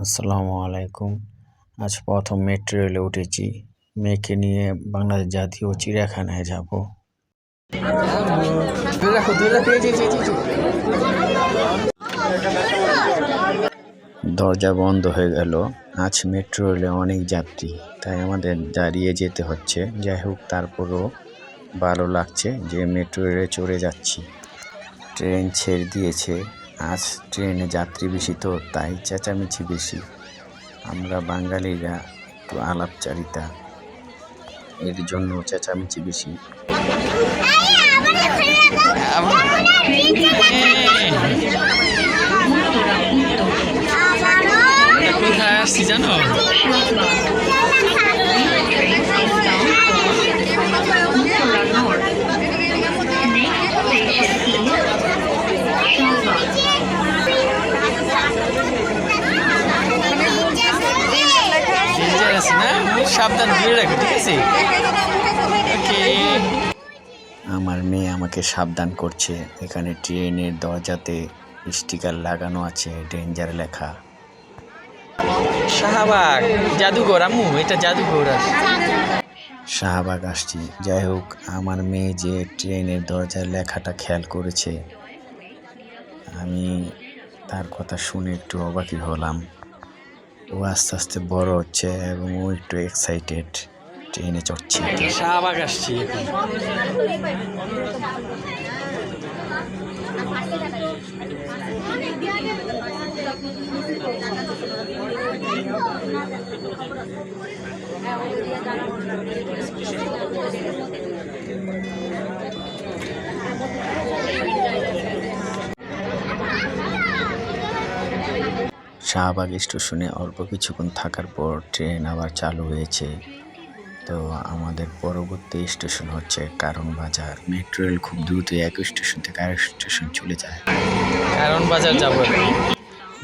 আসসালামু আলাইকুম। আজ প্রথম মেট্রো রেলে উঠেছি। মেয়েকে নিয়ে বাংলাদেশ জাতীয় চিড়িয়াখানায় যাব। দরজা বন্ধ হয়ে গেল। আজ মেট্রো রেলে অনেক যাত্রী, তাই আমাদের দাঁড়িয়ে যেতে হচ্ছে। যাই হোক, তারপরও ভালো লাগছে যে মেট্রো রেলে চড়ে যাচ্ছি। ট্রেন ছেড়ে দিয়েছে। আজ ট্রেনে যাত্রী বেশি, তো তাই চেঁচামেচি বেশি। আমরা বাঙালিরা একটু আলাপচারিতা, এর জন্য চেঁচামেচি বেশি। কোথায় আসছি জানো? সাবধান দূরে রাখো, ঠিক আছে? আমার মেয়ে আমাকে সাবধান করছে। এখানে ট্রেনের দরজাতে স্টিকার লাগানো আছে, ডেঞ্জার লেখা। শাহবাগ জাদুঘর, আম্মু এটা জাদুঘর। শাহবাগ আসছি। যাই হোক, আমার মেয়ে যে ট্রেনের দরজার লেখাটা খেয়াল করেছে, আমি তার কথা শুনে একটু অবাকই হলাম। ও আস্তে আস্তে বড় হচ্ছে এবং ও একটু এক্সাইটেড ট্রেনে চড়ছে। শাহবাগ আসছি। শাহবাগ স্টেশনে অল্প কিছুক্ষণ থাকার পর ট্রেন আবার চালু হয়েছে। তো আমাদের পরবর্তী স্টেশন হচ্ছে কারণ বাজার। মেট্রো রেল খুব দ্রুত এক স্টেশন থেকে আরেক স্টেশন চলে যায়। কারণ বাজার যাব।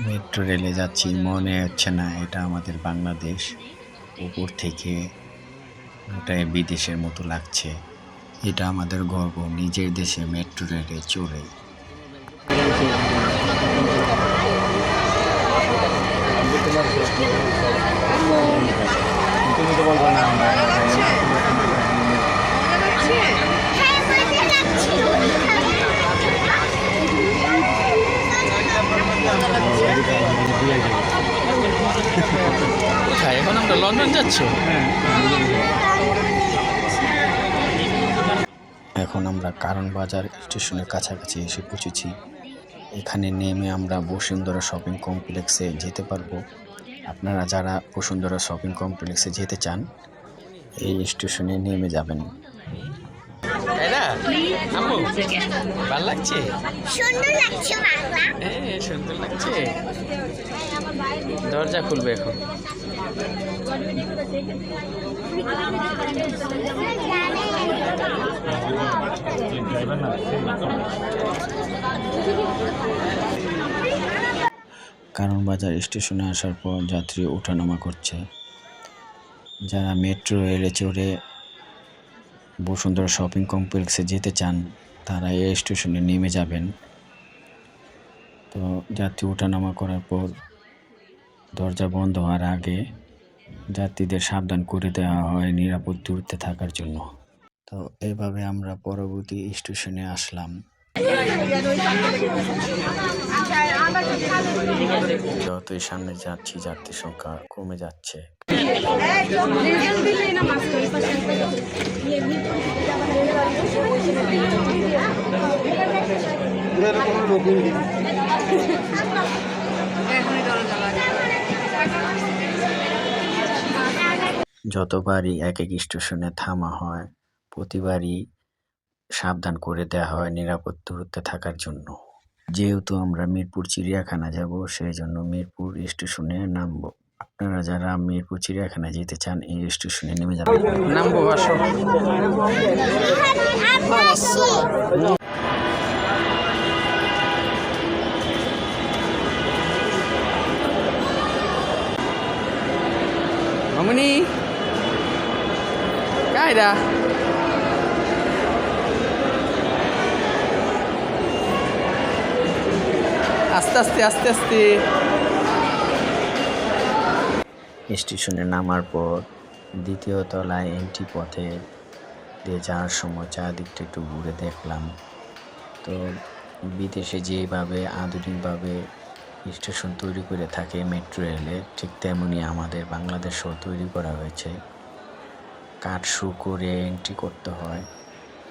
মেট্রো রেলে যাচ্ছি, মনে হচ্ছে না এটা আমাদের বাংলাদেশ। উপর থেকে ওটাই বিদেশের মতো লাগছে। এটা আমাদের গর্ব, নিজের দেশে মেট্রো রেলে চড়ে। এখন আমরা লন্ডন যাচ্ছ? এখন আমরা কারণ বাজার স্টেশনের কাছাকাছি এসে পৌঁছেছি। এখানে নেমে আমরা বসুন্ধরা শপিং কমপ্লেক্সে যেতে পারবো। আপনারা যারা বসুন্ধরা শপিং কমপ্লেক্সে যেতে চান, এই স্টেশনে নেমে যাবেন। ভালো লাগছে? সুন্দর লাগছে। দরজা খুলবে এখন। কারণ বাজার স্টেশনে আসার পর যাত্রী ওঠানামা করছে। যারা মেট্রো রেলে চড়ে বসুন্ধরা শপিং কমপ্লেক্সে যেতে চান, তারা এই স্টেশনে নেমে যাবেন। তো যাত্রী ওঠানামা করার পর দরজা বন্ধ হওয়ার আগে যাত্রীদের সাবধান করে দেওয়া হয় নিরাপদ দূরত্বে থাকার জন্য। তো এইভাবে আমরা পরবর্তী স্টেশনে আসলাম। যতই সামনে যাচ্ছি যাত্রীর সংখ্যা কমে যাচ্ছে। যতবারই এক এক স্টেশনে থামা হয়, প্রতিবারই সাবধান করে দেওয়া হয় নিরাপদ দূরত্বে থাকার জন্য। যেহেতু আমরা মিরপুর চিড়িয়াখানা যাব, সেই জন্য মিরপুর স্টেশনে নামবো। আপনারা যারা মিরপুর চিড়িয়াখানা যেতে চান, এই স্টেশনে নেমে যাবেন। নামবো, আসো। মামুনি কায়দা আস্তে আস্তে আস্তে আস্তে স্টেশনে নামার পর দ্বিতীয় তলায় এন্ট্রি পথে দিয়ে যাওয়ার সময় চারদিকটা একটু ঘুরে দেখলাম। তো বিদেশে যেভাবে আধুনিকভাবে স্টেশন তৈরি করে থাকে মেট্রো রেলে, ঠিক তেমনি আমাদের বাংলাদেশেও তৈরি করা হয়েছে। কার্ড শো করে এন্ট্রি করতে হয়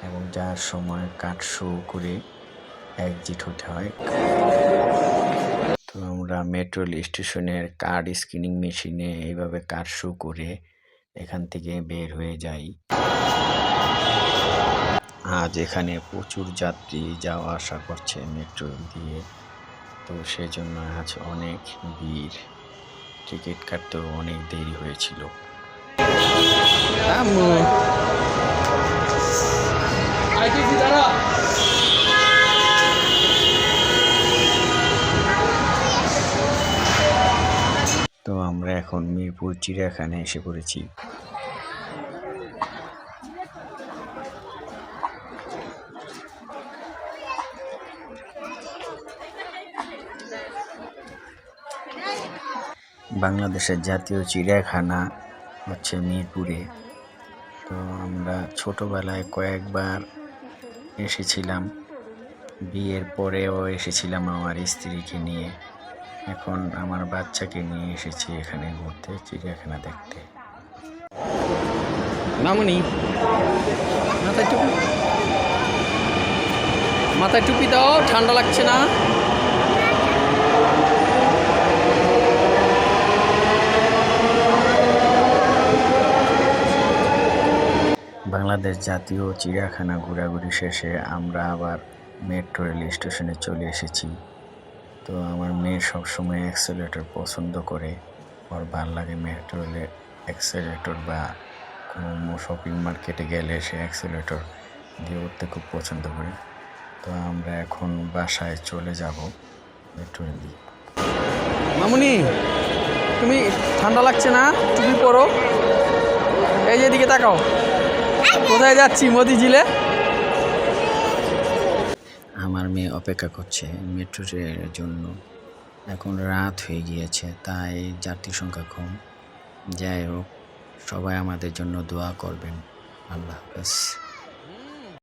এবং যাওয়ার সময় কার্ড শো করে এক্সিট হতে হয়। তো আমরা মেট্রো রেল স্টেশনের কার্ড স্ক্যানিং মেশিনে এইভাবে কার্ড শো করে এখান থেকে বের হয়ে যাই। আজ এখানে প্রচুর যাত্রী যাওয়া আসা করছে মেট্রো দিয়ে, তো সেজন্য আজ অনেক ভিড়। টিকিট কাটতেও অনেক দেরি হয়েছিল। তো আমরা এখন মিরপুর চিড়িয়াখানায় এসে পড়েছি। বাংলাদেশের জাতীয় চিড়িয়াখানা হচ্ছে মিরপুরে। তো আমরা ছোটবেলায় কয়েকবার এসেছিলাম, বিয়ের পরেও এসেছিলাম আমার স্ত্রীকে নিয়ে। এখন আমার বাচ্চাকে নিয়ে এসেছি এখানে ঘুরতে, চিড়িয়াখানা দেখতে। মামুনি মাথায় টুপি দাও, ঠান্ডা লাগছে না? বাংলাদেশ জাতীয় চিড়িয়াখানা ঘোরাঘুরি শেষে আমরা আবার মেট্রো রেল স্টেশনে চলে এসেছি। তো আমার মেয়ে সবসময় অ্যাক্সেলেটর পছন্দ করে, ওর ভাল লাগে মেট্রো রেলের অ্যাক্সেলেটর, বা কোনো শপিং মার্কেটে গেলে সে অ্যাক্সেলেটর দিয়ে উঠতে খুব পছন্দ করে। তো আমরা এখন বাসায় চলে যাব মেট্রো রেল দিয়ে। মামুনি, তুমি ঠান্ডা লাগছে না? টুপি পরো। এই যে এদিকে তাকাও, কোথায় যাচ্ছি? মতিঝিলে। আমার মেয়ে অপেক্ষা করছে মেট্রো রেলের জন্য। এখন রাত হয়ে গিয়েছে, তাই যাত্রী সংখ্যা কম। যাই হোক, সবাই আমাদের জন্য দোয়া করবেন। আল্লাহ হাফেজ।